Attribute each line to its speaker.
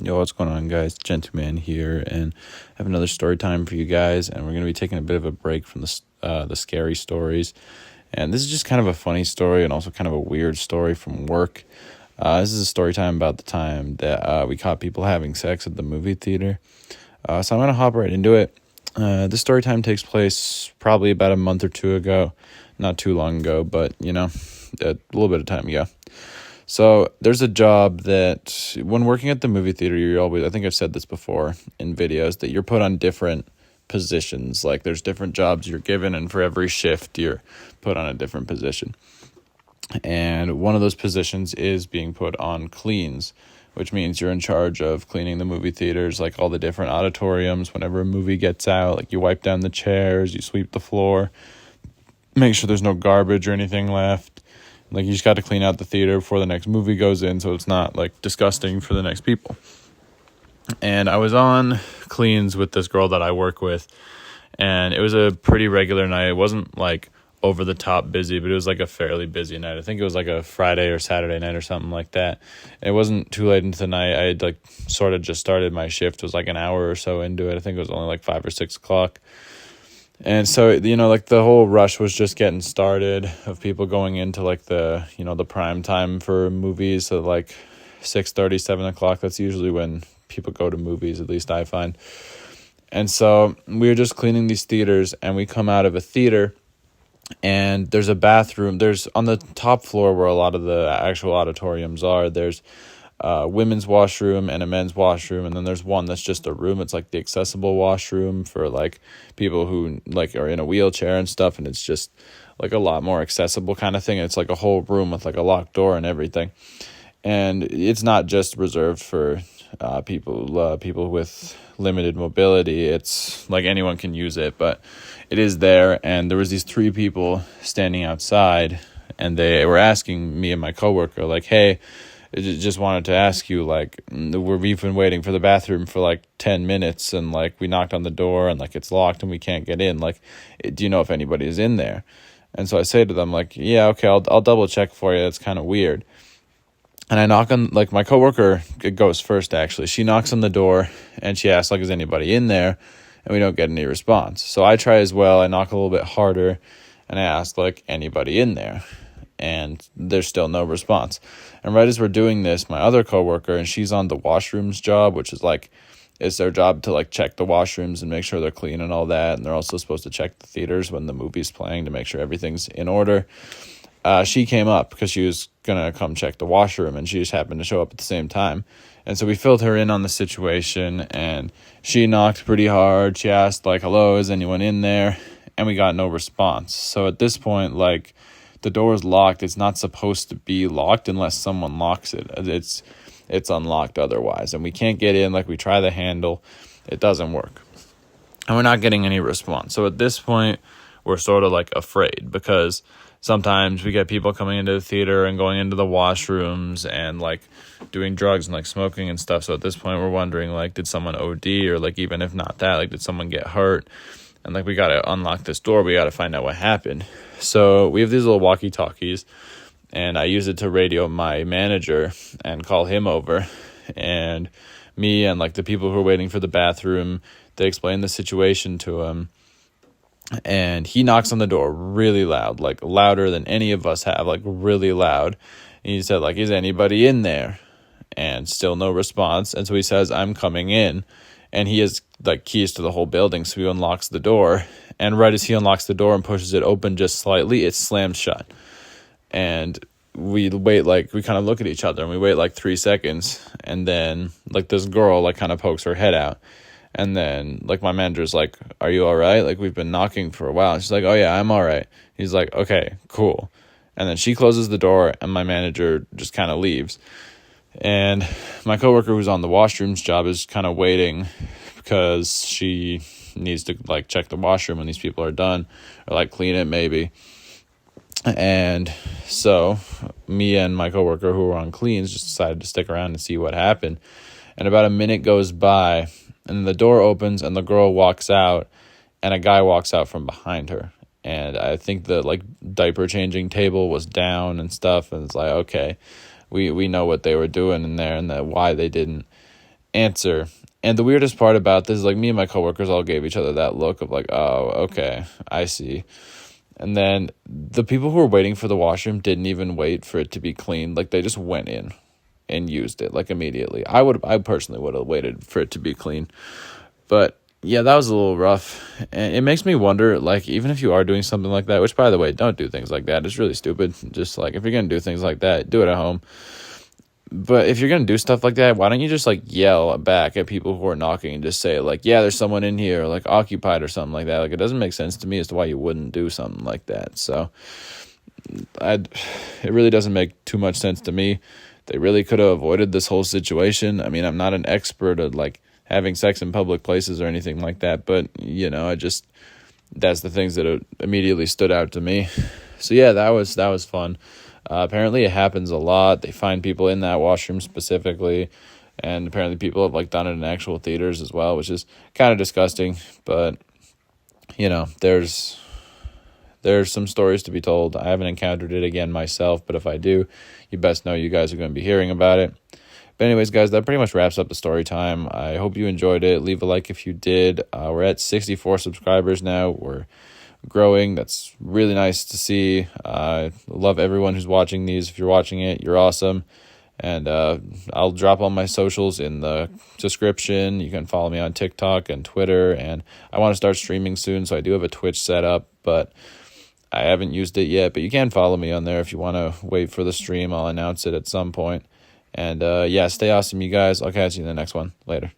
Speaker 1: Yo, what's going on, guys? Gentooman here, and I have another story time for you guys, and we're going to be taking a bit of a break from the scary stories. And this is just kind of a funny story and also kind of a weird story from work. This is a story time about the time that we caught people having sex at the movie theater. So I'm going to hop right into it. This story time takes place probably about a month or two ago. Not too long ago, but, a little bit of time ago. So there's a job that when working at the movie theater, you're always, I think I've said this before in videos, that you're put on different positions. Like there's different jobs you're given, and for every shift you're put on a different position. And one of those positions is being put on cleans, which means you're in charge of cleaning the movie theaters, like all the different auditoriums. Whenever a movie gets out, like you wipe down the chairs, you sweep the floor, make sure there's no garbage or anything left. Like, you just got to clean out the theater before the next movie goes in, so it's not, disgusting for the next people. And I was on cleans with this girl that I work with, and it was a pretty regular night. It wasn't, over the top busy, but it was, a fairly busy night. I think it was, a Friday or Saturday night or something like that. It wasn't too late into the night. I had, sort of just started my shift. It was, an hour or so into it. I think it was only, 5 or 6 o'clock. And so, the whole rush was just getting started of people going into, the prime time for movies. So, 6:30, 7 o'clock, that's usually when people go to movies, at least I find. And so we were just cleaning these theaters, and we come out of a theater, and there's a bathroom. There's, on the top floor where a lot of the actual auditoriums are, there's women's washroom and a men's washroom, and then there's one that's just a room. It's the accessible washroom for people who are in a wheelchair and stuff, and it's just a lot more accessible kind of thing. It's a whole room with a locked door and everything, and it's not just reserved for people with limited mobility. It's anyone can use it, but it is there. And there was these 3 people standing outside, and they were asking me and my coworker, hey, I just wanted to ask you, we've been waiting for the bathroom for 10 minutes, and we knocked on the door, and it's locked and we can't get in. Do you know if anybody is in there? And so I say to them, yeah, okay, I'll double check for you. It's kind of weird. And I knock on, my coworker goes first, actually. She knocks on the door, and she asks, is anybody in there? And we don't get any response. So I try as well. I knock a little bit harder, and I ask, anybody in there? And there's still no response. And right as we're doing this, my other coworker, and she's on the washrooms job, which is it's their job to check the washrooms and make sure they're clean and all that. And they're also supposed to check the theaters when the movie's playing to make sure everything's in order. She came up because she was going to come check the washroom, and she just happened to show up at the same time. And so we filled her in on the situation, and she knocked pretty hard. She asked, hello, is anyone in there? And we got no response. So at this point, the door is locked. It's not supposed to be locked unless someone locks it. It's unlocked otherwise. And we can't get in. We try the handle. It doesn't work. And we're not getting any response. So at this point, we're sort of afraid, because sometimes we get people coming into the theater and going into the washrooms and doing drugs and smoking and stuff. So at this point, we're wondering did someone OD, or even if not that, did someone get hurt? And we got to unlock this door. We got to find out what happened. So we have these little walkie-talkies, and I use it to radio my manager and call him over. And me and the people who are waiting for the bathroom, they explain the situation to him. And he knocks on the door really loud, louder than any of us have, really loud. And he said, is anybody in there? And still no response. And so he says, I'm coming in. And he has keys to the whole building, so he unlocks the door. And right as he unlocks the door and pushes it open just slightly, it slams shut. And we wait, we kind of look at each other, and we wait 3 seconds. And then this girl kind of pokes her head out. And then my manager's are you all right? We've been knocking for a while. And she's oh yeah, I'm all right. He's okay, cool. And then she closes the door, and my manager just kind of leaves. And my coworker who's on the washrooms job is kind of waiting, because she needs to check the washroom when these people are done, or clean it maybe. And so me and my coworker who were on cleans just decided to stick around and see what happened. And about a minute goes by, and the door opens, and the girl walks out, and a guy walks out from behind her. And I think the diaper changing table was down and stuff, and it's okay, we know what they were doing in there and why they didn't. Answer. And the weirdest part about this is, like, me and my coworkers all gave each other that look of like, oh, okay, I see. And then the people who were waiting for the washroom didn't even wait for it to be cleaned. Like, they just went in and used it, like, immediately. I personally would have waited for it to be clean. But yeah, that was a little rough. And it makes me wonder, like, even if you are doing something like that, which, by the way, don't do things like that. It's really stupid. Just, like, if you're going to do things like that, do it at home. But if you're going to do stuff like that, why don't you just, like, yell back at people who are knocking and just say, like, yeah, there's someone in here, or, like, occupied or something like that. Like, it doesn't make sense to me as to why you wouldn't do something like that. So it really doesn't make too much sense to me. They really could have avoided this whole situation. I mean, I'm not an expert at, like, having sex in public places or anything like that, but, you know, that's the things that immediately stood out to me. So yeah, that was fun. Apparently it happens a lot. They find people in that washroom specifically, and apparently people have, like, done it in actual theaters as well, which is kind of disgusting. But, you know, there's some stories to be told. I haven't encountered it again myself, but if I do, you best know you guys are going to be hearing about it. But anyways, guys, that pretty much wraps up the story time. I hope you enjoyed it. Leave a like if you did. We're at 64 subscribers now. We're growing. That's really nice to see. I love everyone who's watching these. If you're watching it, you're awesome. And I'll drop all my socials in the description. You can follow me on TikTok and Twitter. And I want to start streaming soon, so I do have a Twitch set up, but I haven't used it yet. But you can follow me on there if you want to wait for the stream. I'll announce it at some point. And yeah, stay awesome, you guys. I'll catch you in the next one. Later.